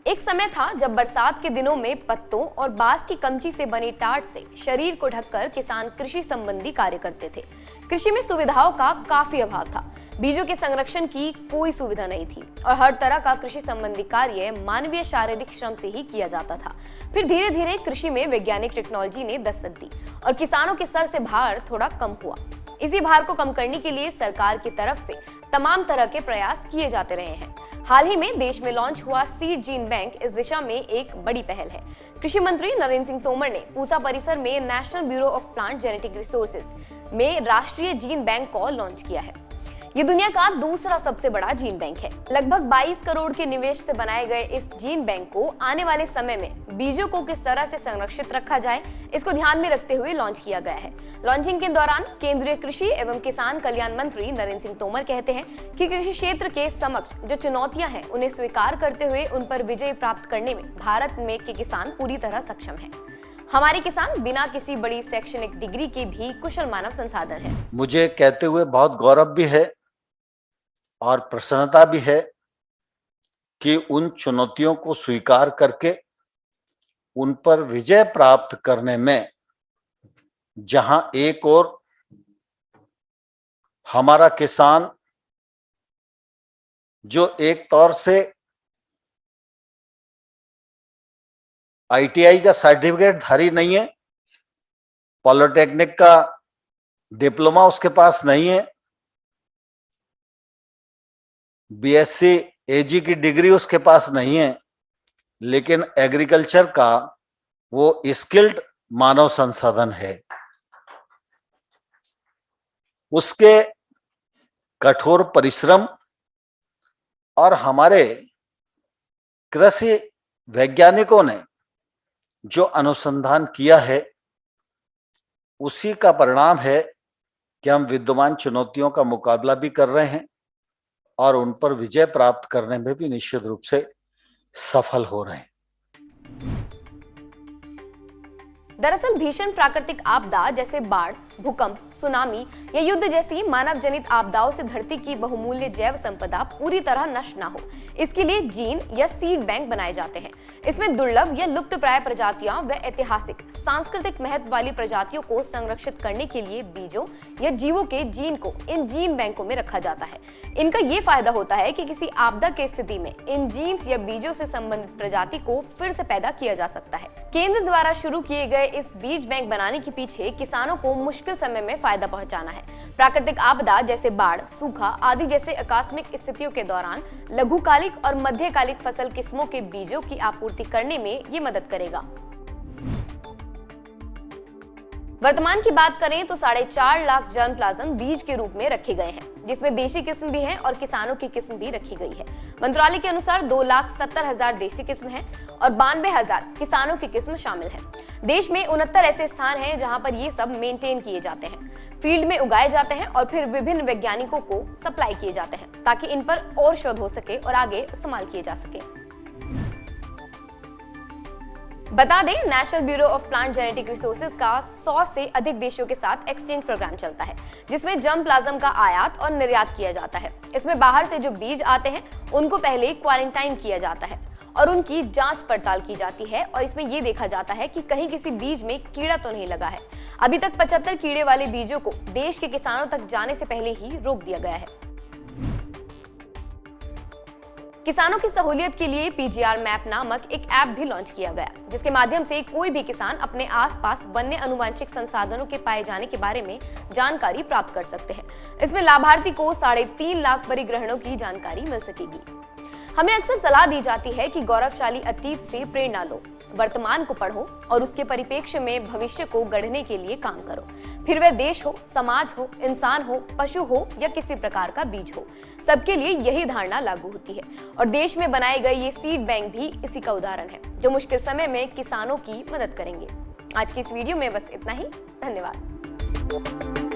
एक समय था जब बरसात के दिनों में पत्तों और बांस की कमची से बनी टाट से शरीर को ढककर किसान कृषि संबंधी कार्य करते थे। कृषि में सुविधाओं का काफी अभाव था, बीजों के संरक्षण की कोई सुविधा नहीं थी और हर तरह का कृषि संबंधी कार्य मानवीय शारीरिक श्रम से ही किया जाता था। फिर धीरे धीरे कृषि में वैज्ञानिक टेक्नोलॉजी ने दस्तक दी और किसानों के सर से भार थोड़ा कम हुआ। इसी भार को कम करने के लिए सरकार की तरफ से तमाम तरह के प्रयास किए जाते रहे हैं। हाल ही में देश में लॉन्च हुआ सीड जीन बैंक इस दिशा में एक बड़ी पहल है। कृषि मंत्री नरेंद्र सिंह तोमर ने पूसा परिसर में national bureau of plant genetic resources में राष्ट्रीय जीन बैंक को लॉन्च किया है। ये दुनिया का दूसरा सबसे बड़ा जीन बैंक है। लगभग 22 करोड़ के निवेश से बनाए गए इस जीन बैंक को आने वाले समय में बीजों को किस तरह से संरक्षित रखा जाए, इसको ध्यान में रखते हुए लॉन्च किया गया है। लॉन्चिंग के दौरान केंद्रीय कृषि एवं किसान कल्याण मंत्री नरेंद्र सिंह तोमर कहते हैं कि कृषि क्षेत्र के समक्ष जो चुनौतियां हैं उन्हें स्वीकार करते हुए उन पर विजय प्राप्त करने में भारत में के किसान पूरी तरह सक्षम है। हमारे किसान बिना किसी बड़ी शैक्षणिक डिग्री के भी कुशल मानव संसाधन है। मुझे कहते हुए बहुत गौरव भी है और प्रसन्नता भी है कि उन चुनौतियों को स्वीकार करके उन पर विजय प्राप्त करने में जहां एक और हमारा किसान जो एक तौर से आईटीआई का सर्टिफिकेट धारी नहीं है, पॉलिटेक्निक का डिप्लोमा उसके पास नहीं है, बीएससी एजी की डिग्री उसके पास नहीं है, लेकिन एग्रीकल्चर का वो स्किल्ड मानव संसाधन है। उसके कठोर परिश्रम और हमारे कृषि वैज्ञानिकों ने जो अनुसंधान किया है उसी का परिणाम है कि हम विद्यमान चुनौतियों का मुकाबला भी कर रहे हैं और उन पर विजय प्राप्त करने में भी निश्चित रूप से सफल हो रहे हैं। दरअसल भीषण प्राकृतिक आपदा जैसे बाढ़, भूकंप, सुनामी या युद्ध जैसी मानव जनित आपदाओं से धरती की बहुमूल्य जैव संपदा पूरी तरह नष्ट ना हो, इसके लिए जीन या सीड बैंक बनाए जाते हैं। इसमें दुर्लभ या लुप्तप्राय प्रजातियां व ऐतिहासिक सांस्कृतिक महत्व वाली प्रजातियों को संरक्षित करने के लिए बीजों या जीवों के जीन को इन जीन बैंकों में रखा जाता है। इनका ये फायदा होता है कि किसी आपदा की स्थिति में इन जीन्स या बीजों से संबंधित प्रजाति को फिर से पैदा किया जा सकता है। केंद्र द्वारा शुरू किए गए इस बीज बैंक बनाने के पीछे किसानों को मुश्किल समय में फायदा पहुंचाना है। प्राकृतिक आपदा जैसे बाढ़, सूखा आदि जैसे आकस्मिक स्थितियों के दौरान लघुकालिक और मध्यकालिक फसल किस्मों के बीजों की आपूर्ति करने में ये मदद करेगा। वर्तमान की बात करें तो 4.5 लाख जर्मप्लाज्म बीज के रूप में रखे गए हैं, जिसमें देशी किस्म भी है और किसानों की किस्म भी रखी गई है। मंत्रालय के अनुसार 2,70,000 देशी किस्म है और 92,000 किसानों की किस्म शामिल है। देश में 69 ऐसे स्थान हैं जहां पर ये सब मेंटेन किए जाते हैं, फील्ड में उगाए जाते हैं और फिर विभिन्न वैज्ञानिकों को सप्लाई किए जाते हैं ताकि इन पर और शोध हो सके और आगे इस्तेमाल किए जा सके। बता दें, national bureau of plant genetic resources का 100 से अधिक देशों के साथ एक्सचेंज प्रोग्राम चलता है, जिसमें जर्मप्लाज्म का आयात और निर्यात किया जाता है। इसमें बाहर से जो बीज आते हैं उनको पहले क्वारंटाइन किया जाता है और उनकी जांच पड़ताल की जाती है और इसमें ये देखा जाता है कि कहीं किसी बीज में कीड़ा तो नहीं लगा है। अभी तक 75 कीड़े वाले बीजों को देश के किसानों तक जाने से पहले ही रोक दिया गया है। किसानों की सहूलियत के लिए पीजीआर मैप नामक एक ऐप भी लॉन्च किया गया, जिसके माध्यम से कोई भी किसान अपने आसपास वन्य अनुवांशिक संसाधनों के पाए जाने के बारे में जानकारी प्राप्त कर सकते हैं। इसमें लाभार्थी को 3.5 लाख परिग्रहणों की जानकारी मिल सकेगी। हमें अक्सर सलाह दी जाती है कि गौरवशाली अतीत से प्रेरणा लो, वर्तमान को पढ़ो और उसके परिप्रेक्ष्य में भविष्य को गढ़ने के लिए काम करो। फिर वह देश हो, समाज हो, इंसान हो, पशु हो या किसी प्रकार का बीज हो, सबके लिए यही धारणा लागू होती है और देश में बनाए गए ये सीड बैंक भी इसी का उदाहरण है, जो मुश्किल समय में किसानों की मदद करेंगे। आज की इस वीडियो में बस इतना ही। धन्यवाद।